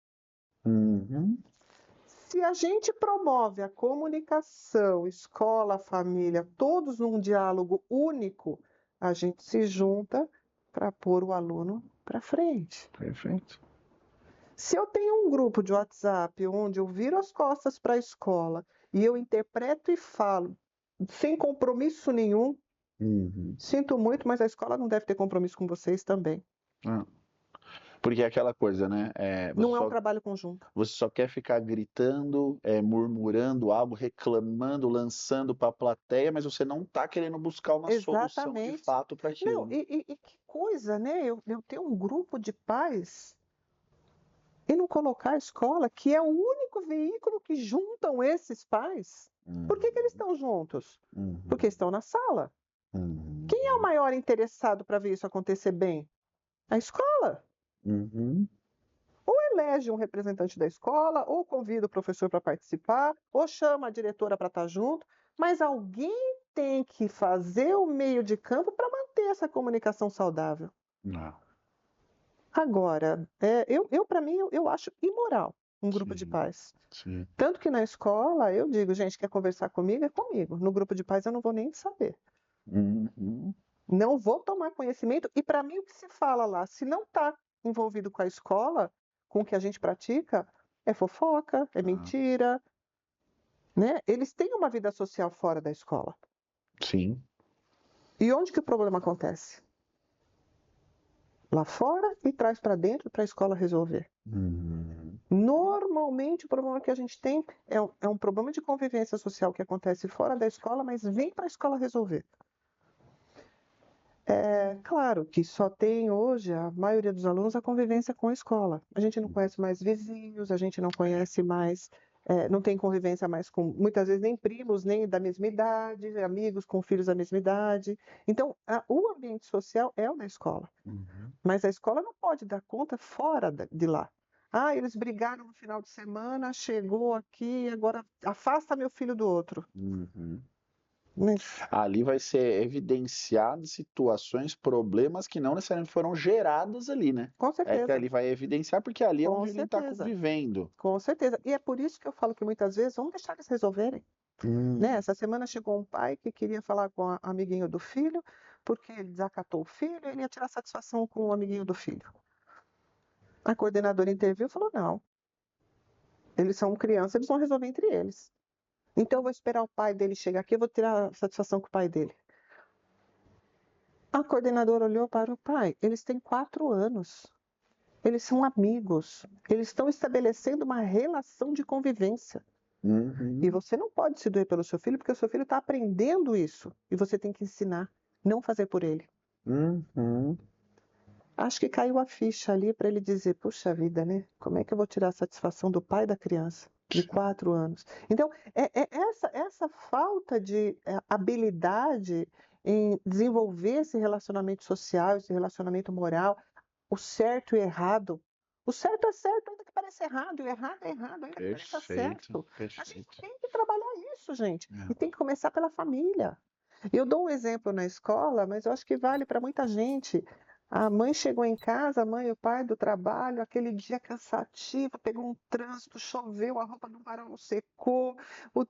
Se a gente promove a comunicação, escola, família, todos num diálogo único, a gente se junta para pôr o aluno para frente. Perfeito. Se eu tenho um grupo de WhatsApp onde eu viro as costas para a escola e eu interpreto e falo sem compromisso nenhum, sinto muito, mas a escola não deve ter compromisso com vocês também. Porque é aquela coisa, né? Não é um trabalho conjunto. Você só quer ficar gritando, murmurando algo, reclamando, lançando para a plateia, mas você não está querendo buscar uma solução de fato para aquilo. Não, e que coisa, né? Eu ter um grupo de pais e não colocar a escola, que é o único veículo que juntam esses pais. Por que eles estão juntos? Porque estão na sala. Quem é o maior interessado para ver isso acontecer bem? A escola. Ou elege um representante da escola, ou convida o professor para participar, ou chama a diretora para estar junto, mas alguém tem que fazer o meio de campo para manter essa comunicação saudável. Agora, para mim, eu acho imoral um grupo de pais. Sim. Tanto que na escola eu digo, gente, quer conversar comigo? É comigo. No grupo de pais eu não vou nem saber. Não vou tomar conhecimento. E para mim o que se fala lá, se não está envolvido com a escola, com o que a gente pratica, é fofoca, é mentira. Né? Eles têm uma vida social fora da escola. Sim. E onde que o problema acontece? Lá fora e traz para dentro para a escola resolver. Normalmente o problema que a gente tem é um problema de convivência social que acontece fora da escola, mas vem para a escola resolver. É claro que só tem hoje, a maioria dos alunos, a convivência com a escola. A gente não conhece mais vizinhos, a gente não conhece mais, não tem convivência mais com, muitas vezes, nem primos, nem da mesma idade, amigos com filhos da mesma idade. Então, o ambiente social é o da escola. Mas a escola não pode dar conta fora de lá. Eles brigaram no final de semana, chegou aqui, agora afasta meu filho do outro. Ali vai ser evidenciadas situações, problemas que não necessariamente foram gerados ali, né? Com certeza. É que ali vai evidenciar porque ali é Com onde ele está certeza. convivendo. Com certeza. E é por isso que eu falo que muitas vezes vamos deixar eles resolverem. Né? Essa semana chegou um pai que queria falar com o amiguinho do filho, porque ele desacatou o filho, ele ia tirar satisfação com o amiguinho do filho. A coordenadora interviu e falou: não, eles são crianças, eles vão resolver entre eles. Então eu vou esperar o pai dele chegar aqui, eu vou tirar satisfação com o pai dele. A coordenadora olhou para o pai, eles têm 4 anos. Eles são amigos, eles estão estabelecendo uma relação de convivência. E você não pode se doer pelo seu filho, porque o seu filho está aprendendo isso. E você tem que ensinar, não fazer por ele. Acho que caiu a ficha ali para ele dizer: puxa vida, né? Como é que eu vou tirar a satisfação do pai da criança de 4 anos? Então, essa falta de habilidade em desenvolver esse relacionamento social, esse relacionamento moral, o certo e o errado. O certo é certo, ainda que pareça errado, e o errado é errado, ainda que pareça certo. A gente tem que trabalhar isso, gente. E tem que começar pela família. Eu dou um exemplo na escola, mas eu acho que vale para muita gente. A mãe chegou em casa, a mãe e o pai do trabalho, aquele dia cansativo, pegou um trânsito, choveu, a roupa do varão não secou, o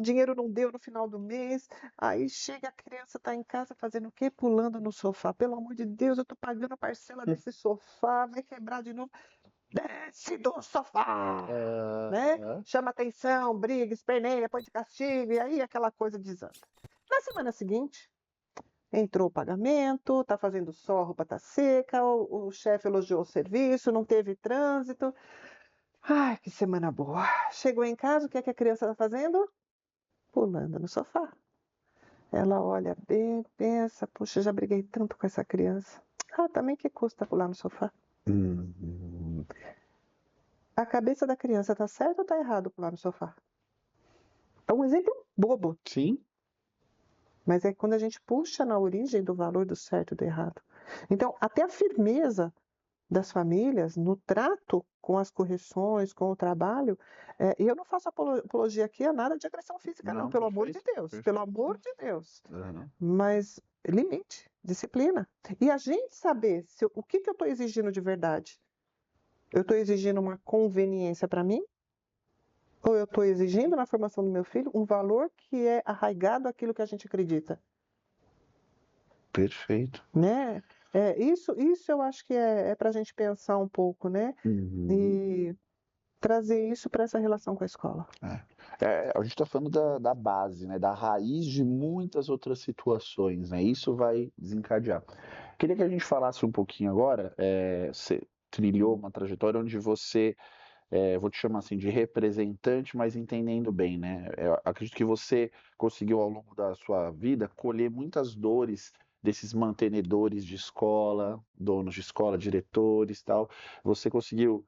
dinheiro não deu no final do mês. Aí chega a criança, está em casa fazendo o quê? Pulando no sofá. Pelo amor de Deus, eu estou pagando a parcela desse sofá, vai quebrar de novo. Desce do sofá! Né? Chama atenção, briga, esperneia, põe de castigo, e aí aquela coisa desanda. Na semana seguinte, entrou o pagamento, está fazendo sol, a roupa está seca, o chefe elogiou o serviço, não teve trânsito. Ai, que semana boa. Chegou em casa, o que é que a criança está fazendo? Pulando no sofá. Ela olha bem, pensa: puxa, já briguei tanto com essa criança. Ah, também que custa pular no sofá? A cabeça da criança está certa ou está errado pular no sofá? É um exemplo bobo. Sim. Mas é quando a gente puxa na origem do valor do certo e do errado. Então, até a firmeza das famílias no trato com as correções, com o trabalho, e eu não faço apologia aqui a nada de agressão física, não, pelo amor de Deus, pelo amor de Deus. Mas limite, disciplina. E a gente saber o que eu estou exigindo de verdade. Eu estou exigindo uma conveniência para mim? Ou eu estou exigindo na formação do meu filho um valor que é arraigado àquilo que a gente acredita? Perfeito. Né? Isso eu acho que é para a gente pensar um pouco, né? E trazer isso para essa relação com a escola. A gente está falando da base, né? Da raiz de muitas outras situações, né? Isso vai desencadear. Queria que a gente falasse um pouquinho agora. Você trilhou uma trajetória onde você, vou te chamar assim de representante, mas entendendo bem, né? Eu acredito que você conseguiu ao longo da sua vida colher muitas dores desses mantenedores de escola, donos de escola, diretores, tal. Você conseguiu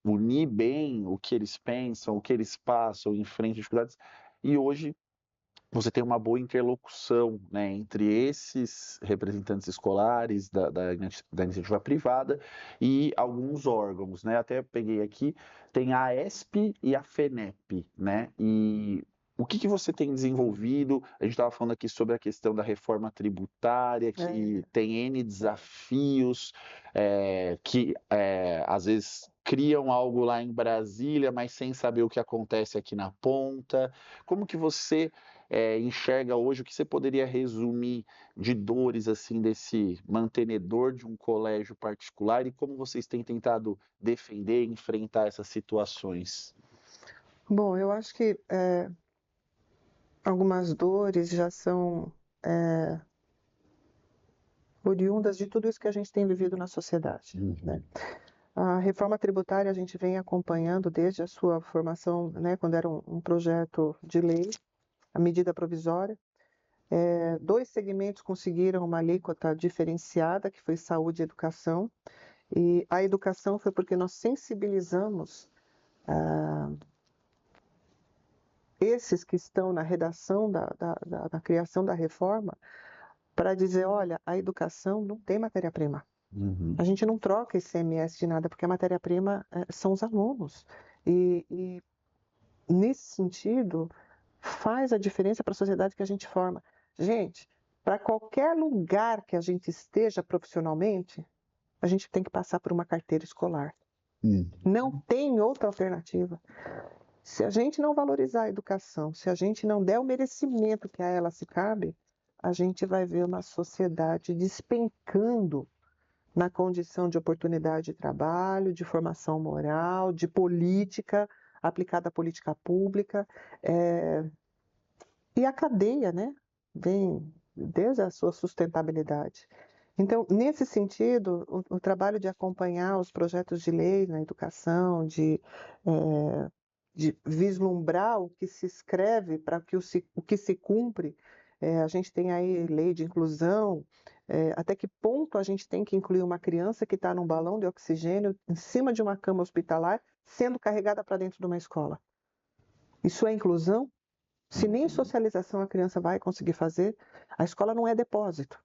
unir bem o que eles pensam, o que eles passam, enfrentam dificuldades, e hoje você tem uma boa interlocução, né, entre esses representantes escolares da iniciativa privada e alguns órgãos, né? Até peguei aqui, tem a AESP e a FENEP, né? E o que você tem desenvolvido? A gente estava falando aqui sobre a questão da reforma tributária, que tem N desafios, que às vezes criam algo lá em Brasília, mas sem saber o que acontece aqui na ponta. Como que você enxerga hoje, o que você poderia resumir de dores assim desse mantenedor de um colégio particular e como vocês têm tentado defender e enfrentar essas situações? Bom, eu acho que algumas dores já são oriundas de tudo isso que a gente tem vivido na sociedade, né? A reforma tributária a gente vem acompanhando desde a sua formação, né, quando era um projeto de lei, a medida provisória. 2 segmentos conseguiram uma alíquota diferenciada, que foi saúde e educação. E a educação foi porque nós sensibilizamos esses que estão na redação da criação da reforma para dizer: olha, a educação não tem matéria-prima. A gente não troca ICMS de nada, porque a matéria-prima são os alunos. E nesse sentido, faz a diferença para a sociedade que a gente forma. Gente, para qualquer lugar que a gente esteja profissionalmente, a gente tem que passar por uma carteira escolar. Não tem outra alternativa. Se a gente não valorizar a educação, se a gente não der o merecimento que a ela se cabe, a gente vai ver uma sociedade despencando na condição de oportunidade de trabalho, de formação moral, de política aplicada à política pública. E a cadeia, né, vem desde a sua sustentabilidade. Então, nesse sentido, o trabalho de acompanhar os projetos de lei na educação, de vislumbrar o que se escreve para que o que se cumpre, a gente tem aí lei de inclusão, até que ponto a gente tem que incluir uma criança que está num balão de oxigênio em cima de uma cama hospitalar sendo carregada para dentro de uma escola. Isso é inclusão? Se nem socialização a criança vai conseguir fazer, a escola não é depósito.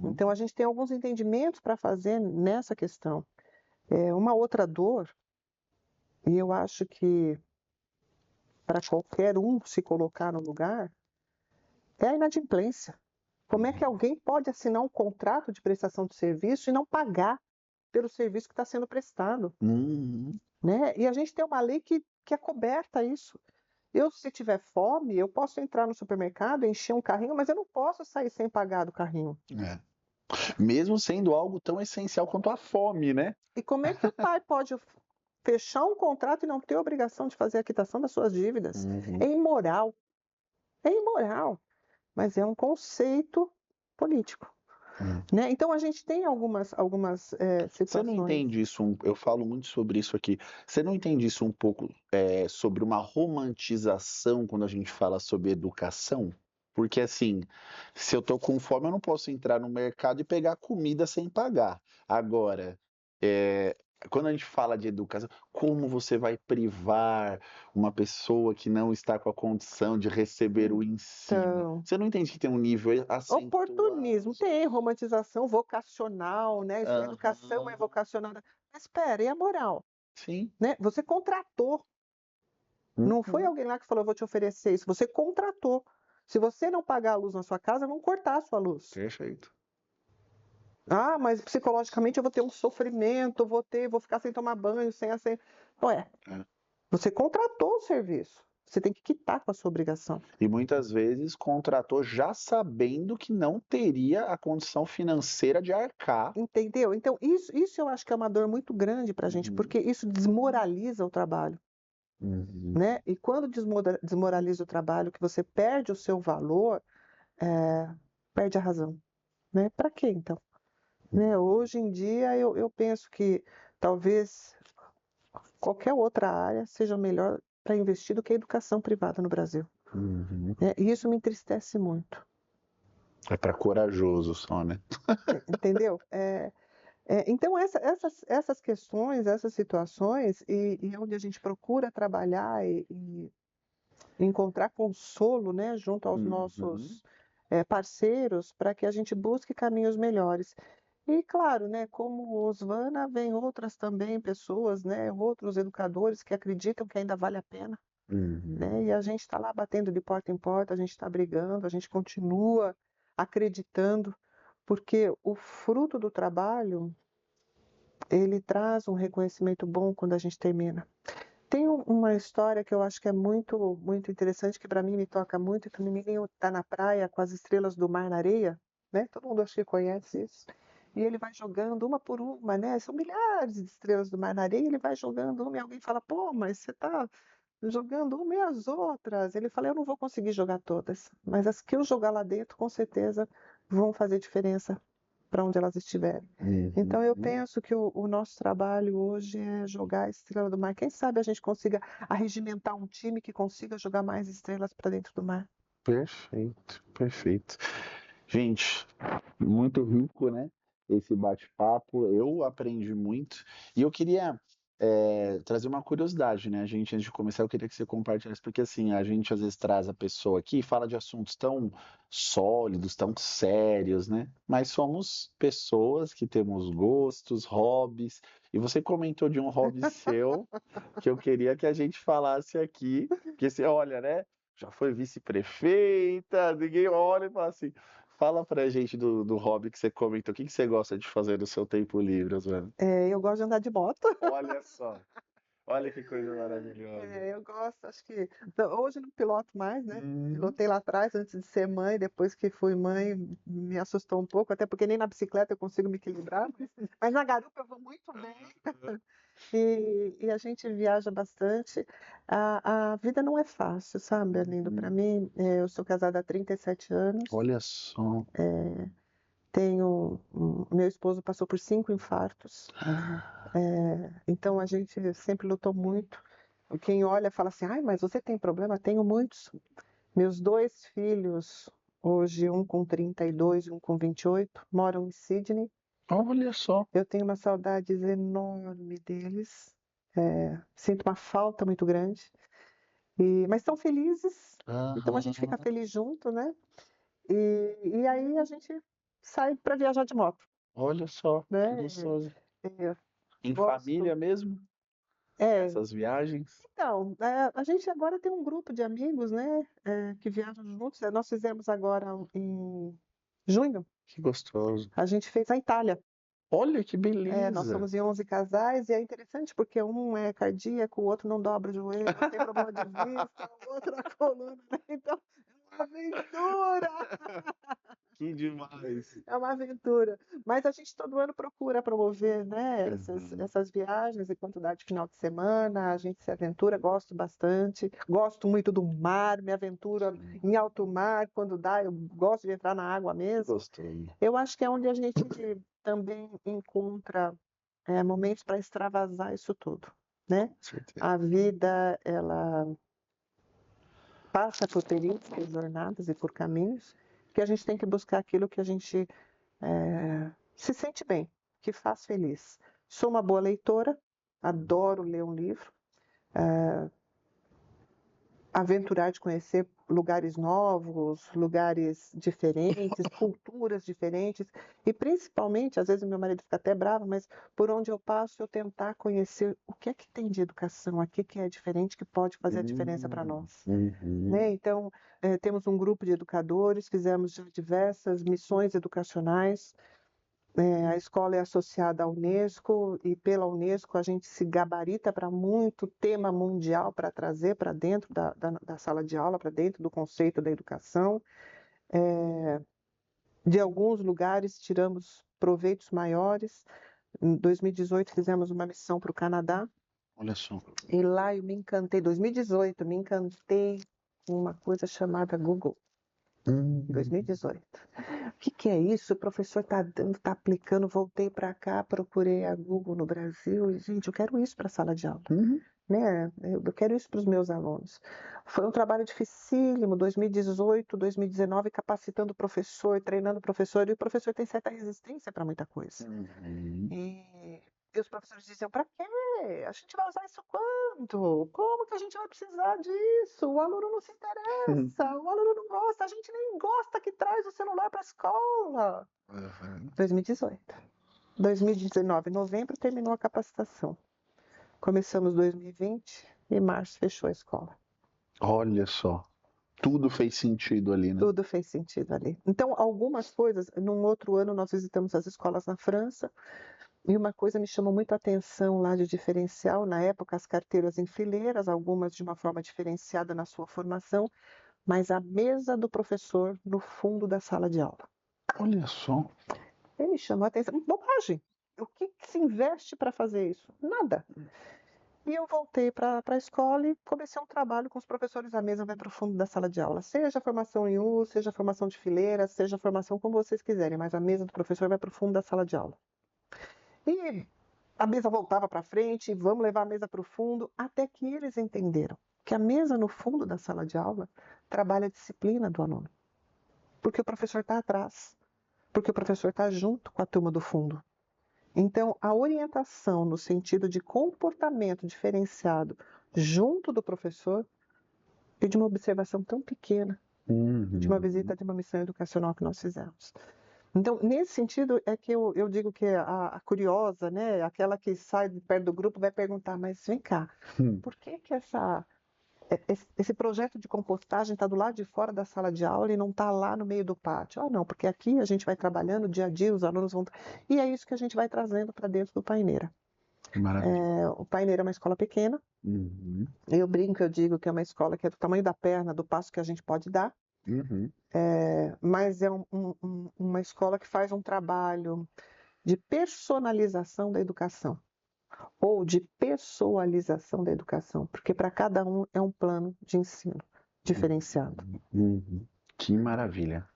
Então, a gente tem alguns entendimentos para fazer nessa questão. Uma outra dor, e eu acho que para qualquer um se colocar no lugar, é a inadimplência. Como é que alguém pode assinar um contrato de prestação de serviço e não pagar pelo serviço que está sendo prestado? Né? E a gente tem uma lei que é coberta a isso. Eu, se tiver fome, eu posso entrar no supermercado, encher um carrinho, mas eu não posso sair sem pagar do carrinho. Mesmo sendo algo tão essencial quanto a fome, né? E como é que o pai pode fechar um contrato e não ter obrigação de fazer a quitação das suas dívidas? É imoral. É imoral. Mas é um conceito político. Né? Então, a gente tem algumas situações. Você não entende isso? Eu falo muito sobre isso aqui. Você não entende isso um pouco sobre uma romantização quando a gente fala sobre educação? Porque assim, se eu tô com fome, eu não posso entrar no mercado e pegar comida sem pagar. Agora, quando a gente fala de educação, como você vai privar uma pessoa que não está com a condição de receber o ensino? Então, Você não entende que tem um nível acentuado? oportunismo, tem romantização vocacional, né? A educação é Aham. vocacional. Mas espera, e a moral? Sim. Né? Você contratou. Não foi alguém lá que falou, vou te oferecer isso. Você contratou. Se você não pagar a luz na sua casa, vão cortar a sua luz. Perfeito. Ah, mas psicologicamente eu vou ter um sofrimento, vou ficar sem tomar banho, sem acender. Ué, você contratou o serviço. Você tem que quitar com a sua obrigação. E muitas vezes contratou já sabendo que não teria a condição financeira de arcar. Entendeu? Então, isso eu acho que é uma dor muito grande para a gente, porque isso desmoraliza o trabalho. Né? E quando desmoraliza o trabalho, que você perde o seu valor, perde a razão. Né? Para quê, então? Né? Hoje em dia, eu penso que talvez qualquer outra área seja melhor para investir do que a educação privada no Brasil. Né? E isso me entristece muito. É para corajoso só, né? Entendeu? Então, essas questões, essas situações, e onde a gente procura trabalhar e encontrar consolo, né, junto aos nossos parceiros, para que a gente busque caminhos melhores. E, claro, né, como Osvana, vem outras também pessoas, né, outros educadores que acreditam que ainda vale a pena. Né? E a gente está lá batendo de porta em porta, a gente está brigando, a gente continua acreditando, porque o fruto do trabalho, ele traz um reconhecimento bom quando a gente termina. Tem uma história que eu acho que é muito, muito interessante, que para mim me toca muito, que o menino está na praia com as estrelas do mar na areia, né? Todo mundo acho que conhece isso. E ele vai jogando uma por uma, né? São milhares de estrelas do mar na areia, ele vai jogando uma e alguém fala, pô, mas você está jogando uma e as outras. Ele fala, eu não vou conseguir jogar todas, mas as que eu jogar lá dentro, com certeza, vão fazer diferença para onde elas estiverem. Então, eu penso que o nosso trabalho hoje é jogar a estrela do mar. Quem sabe a gente consiga arregimentar um time que consiga jogar mais estrelas para dentro do mar. Perfeito, perfeito. Gente, muito rico, né? Esse bate-papo. Eu aprendi muito. E eu queria trazer uma curiosidade, né? A gente, antes de começar, eu queria que você compartilhasse, porque assim, a gente às vezes traz a pessoa aqui e fala de assuntos tão sólidos, tão sérios, né? Mas somos pessoas que temos gostos, hobbies. E você comentou de um hobby seu que eu queria que a gente falasse aqui, porque você olha, né? Já foi vice-prefeita, ninguém olha e fala assim. Fala pra gente do hobby que você comentou. O que você gosta de fazer no seu tempo livre, Oswald? Eu gosto de andar de moto. Olha só. Olha que coisa maravilhosa. Eu gosto, acho que então, hoje não piloto mais, né? Uhum. Pilotei lá atrás antes de ser mãe, depois que fui mãe me assustou um pouco, até porque nem na bicicleta eu consigo me equilibrar, mas na garupa eu vou muito bem. E a gente viaja bastante. A vida não é fácil, sabe, Arlindo? Para Uhum. mim, eu sou casada há 37 anos, Olha só. meu esposo passou por 5 infartos, então a gente sempre lutou muito. Quem olha fala assim, ai, mas você tem problema? Tenho muitos. Meus 2 filhos, hoje um com 32 e um com 28, moram em Sydney. Olha só. Eu tenho uma saudade enorme deles, sinto uma falta muito grande. Mas estão felizes, então a gente fica Aham. feliz junto, né? E aí a gente sai para viajar de moto, Olha só, que né? gostoso. Eu Em gosto. família mesmo, É, essas viagens? então, a gente agora tem um grupo de amigos, né? Que viajam juntos. Nós fizemos agora em junho, Que gostoso. a gente fez a Itália. Olha que Nós beleza. somos em 11 casais e é interessante porque um é cardíaco, o outro não dobra o joelho, tem problema de vista, o outro a coluna, né? Então, é uma aventura! Que demais. É uma aventura. Mas a gente todo ano procura promover, né, Uhum. essas viagens enquanto dá de final de semana. A gente se aventura, gosto bastante. Gosto muito do mar, me aventuro Sim, em alto mar. Quando dá, eu gosto de entrar na água que mesmo. gostoso. Eu acho que é onde a gente também encontra momentos para extravasar isso tudo, né? Com certeza. A vida, ela passa por períodos, jornadas e por caminhos que a gente tem que buscar aquilo que a gente se sente bem, que faz feliz. Sou uma boa leitora, adoro ler um livro, aventurar de conhecer lugares novos, lugares diferentes, culturas diferentes e principalmente, às vezes meu marido fica até bravo, mas por onde eu passo eu tentar conhecer o que é que tem de educação aqui que é diferente, que pode fazer a diferença para nós. Uhum. Né? Então, temos um grupo de educadores, fizemos já diversas missões educacionais. A escola é associada à Unesco e pela Unesco a gente se gabarita para muito tema mundial para trazer para dentro da sala de aula, para dentro do conceito da educação. De alguns lugares tiramos proveitos maiores. Em 2018 fizemos uma missão para o Canadá Olha só. e lá eu me encantei. 2018 me encantei com uma coisa chamada Google. Em Uhum. 2018. O que é isso? O professor está dando, está aplicando. Voltei para cá, procurei a Google no Brasil e, gente, eu quero isso para a sala de aula. Uhum. Né? Eu quero isso para os meus alunos. Foi um trabalho dificílimo, 2018, 2019, capacitando o professor, treinando o professor, e o professor tem certa resistência para muita coisa. Uhum. E os professores diziam, para quê? A gente vai usar isso quando? Como que a gente vai precisar disso? O aluno não se interessa, o aluno não gosta, a gente nem gosta que traz o celular para a escola. Uhum. 2018. 2019, novembro, terminou a capacitação. Começamos 2020 e março fechou a escola. Olha só. Tudo fez sentido ali, né? Tudo fez sentido ali. Então, algumas coisas, num outro ano nós visitamos as escolas na França, e uma coisa me chamou muito a atenção lá de diferencial, na época as carteiras em fileiras, algumas de uma forma diferenciada na sua formação, mas a mesa do professor no fundo da sala de aula. Olha só. Ele me chamou a atenção, bobagem. O que se investe para fazer isso? Nada. E eu voltei para a escola e comecei um trabalho com os professores. A mesa vai para o fundo da sala de aula, seja formação em U, seja formação de fileira, seja formação como vocês quiserem, mas a mesa do professor vai para o fundo da sala de aula. E a mesa voltava para frente, vamos levar a mesa para o fundo, até que eles entenderam que a mesa no fundo da sala de aula trabalha a disciplina do aluno. Porque o professor está atrás, porque o professor está junto com a turma do fundo. Então, a orientação no sentido de comportamento diferenciado junto do professor e de uma observação tão pequena, de uma Uhum. visita de uma missão educacional que nós fizemos. Então, nesse sentido, é que eu digo que a curiosa, né, aquela que sai de perto do grupo, vai perguntar, mas vem cá, Hum. por que esse projeto de compostagem está do lado de fora da sala de aula e não está lá no meio do pátio? Ah, não, porque aqui a gente vai trabalhando dia a dia, os alunos vão... E é isso que a gente vai trazendo para dentro do Paineira. Maravilha. O Paineira é uma escola pequena. Uhum. Eu brinco, eu digo que é uma escola que é do tamanho da perna, do passo que a gente pode dar. Uhum. Mas é uma escola que faz um trabalho de personalização da educação, ou de pessoalização da educação, porque para cada um é um plano de ensino diferenciado. Uhum. Que maravilha.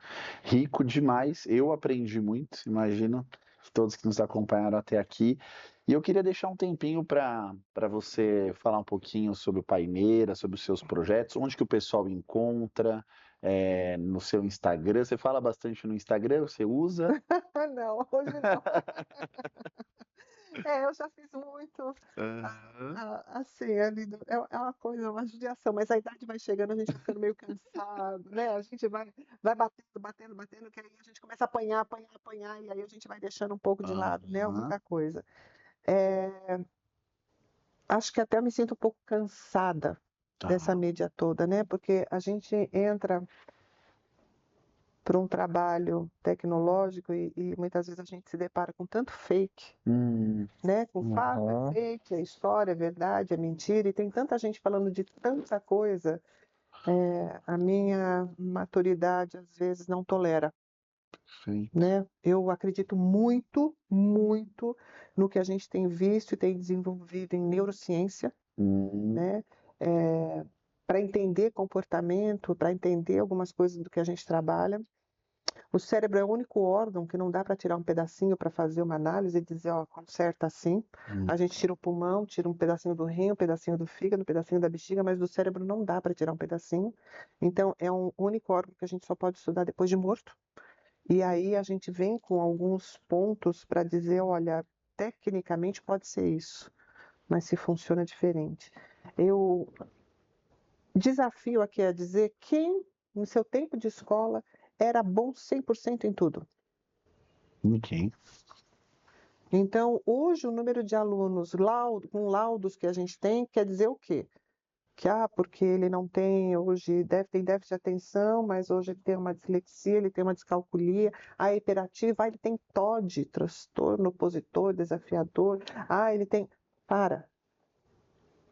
Rico demais. Eu aprendi muito, imagino todos que nos acompanharam até aqui. E eu queria deixar um tempinho para você falar um pouquinho sobre o Paineira, sobre os seus projetos, onde que o pessoal encontra, no seu Instagram. Você fala bastante no Instagram, você usa? Não, hoje não. Eu já fiz muito, Aham. assim, ali, é uma coisa, uma judiação, mas a idade vai chegando, a gente vai ficando meio cansado, né? A gente vai batendo, batendo, batendo, que aí a gente começa a apanhar, apanhar, apanhar, e aí a gente vai deixando um pouco de lado, né? Aham. Muita coisa. Acho que até eu me sinto um pouco cansada dessa Tá. mídia toda, né? Porque a gente entra para um trabalho tecnológico e muitas vezes a gente se depara com tanto fake, Hum. né? Com fato, é Aham. fake, é história, é verdade, é mentira, e tem tanta gente falando de tanta coisa, a minha maturidade às vezes não tolera, Perfeito. né? Eu acredito muito, muito no que a gente tem visto e tem desenvolvido em neurociência, Hum. né? Para entender comportamento, para entender algumas coisas do que a gente trabalha. O cérebro é o único órgão que não dá para tirar um pedacinho para fazer uma análise e dizer, ó, conserta assim. Hum. A gente tira o pulmão, tira um pedacinho do rim, um pedacinho do fígado, um pedacinho da bexiga, mas do cérebro não dá para tirar um pedacinho. Então, é um único órgão que a gente só pode estudar depois de morto. E aí a gente vem com alguns pontos para dizer, olha, tecnicamente pode ser isso, mas se funciona diferente. Eu desafio aqui a dizer quem, no seu tempo de escola, era bom 100% em tudo. Ok. Então, hoje, o número de alunos com laudos que a gente tem quer dizer o quê? Que, porque ele não tem, hoje, tem déficit de atenção, mas hoje ele tem uma dislexia, ele tem uma descalculia, a hiperativa, ele tem TOD, transtorno opositor, desafiador, ele tem... Para,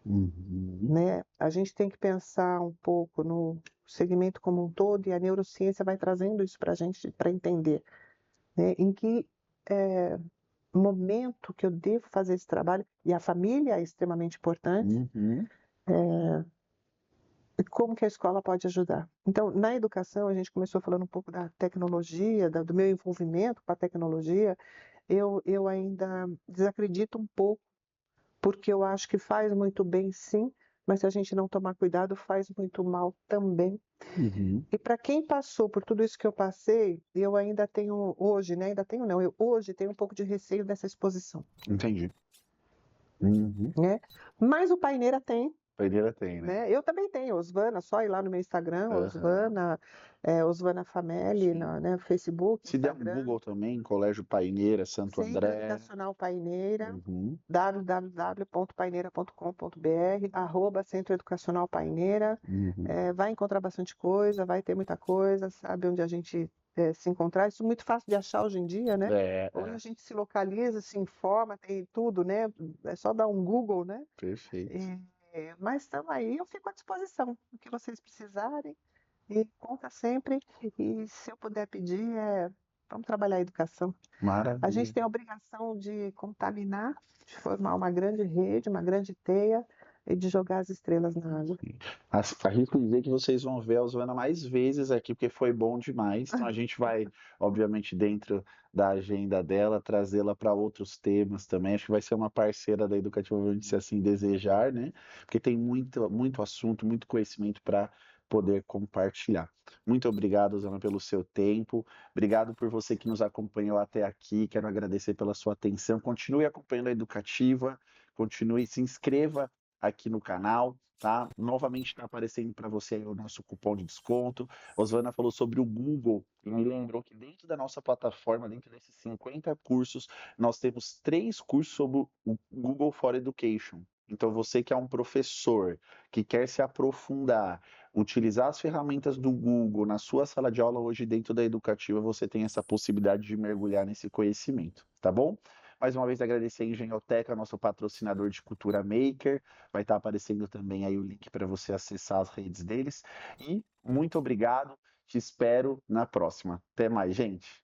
Uhum. né? A gente tem que pensar um pouco no segmento como um todo e a neurociência vai trazendo isso para a gente, para entender, né? Em que momento que eu devo fazer esse trabalho, e a família é extremamente importante, Uhum. e como que a escola pode ajudar. Então, na educação, a gente começou falando um pouco da tecnologia, do meu envolvimento com a tecnologia, eu ainda desacredito um pouco, porque eu acho que faz muito bem, sim, mas se a gente não tomar cuidado, faz muito mal também. Uhum. E para quem passou por tudo isso que eu passei, eu ainda tenho hoje, né? Ainda tenho não, eu hoje tenho um pouco de receio dessa exposição, Entendi. Uhum. né? Mas o Paineira tem, Paineira tem, né? né? Eu também tenho, Osvana, só ir lá no meu Instagram, Aham. Osvana Fameli, Sim. né? Facebook, Se der um Instagram, Google também, Colégio Paineira, Santo Centro André. Educacional Paineira, Uhum. www.paineira.com.br, Centro Educacional Paineira. Uhum. Vai encontrar bastante coisa, vai ter muita coisa, sabe onde a gente se encontrar. Isso é muito fácil de achar hoje em dia, né? Hoje a gente se localiza, se informa, tem tudo, né? É só dar um Google, né? Perfeito. Mas estamos aí, eu fico à disposição, o que vocês precisarem, e conta sempre. E se eu puder pedir, vamos trabalhar a educação. A gente Maravilha. tem a obrigação de contaminar, de formar uma grande rede, uma grande teia e de jogar as estrelas na água. Arrisco dizer que vocês vão ver a Osvana mais vezes aqui, porque foi bom demais. Então a gente vai, obviamente, dentro da agenda dela, trazê-la para outros temas também. Acho que vai ser uma parceira da Educativamente, se assim desejar, né? Porque tem muito, muito assunto, muito conhecimento para poder compartilhar. Muito obrigado, Osvana, pelo seu tempo. Obrigado por você que nos acompanhou até aqui. Quero agradecer pela sua atenção. Continue acompanhando a Educativa, continue, se inscreva aqui no canal, tá? Novamente está aparecendo para você aí o nosso cupom de desconto. Osvana falou sobre o Google e me lembrou que dentro da nossa plataforma, dentro desses 50 cursos, nós temos 3 cursos sobre o Google for Education. Então, você que é um professor, que quer se aprofundar, utilizar as ferramentas do Google na sua sala de aula hoje dentro da Educativa, você tem essa possibilidade de mergulhar nesse conhecimento, tá bom? Mais uma vez agradecer a Engenhoteca, nosso patrocinador de Cultura Maker. Vai estar aparecendo também aí o link para você acessar as redes deles. E muito obrigado. Te espero na próxima. Até mais, gente.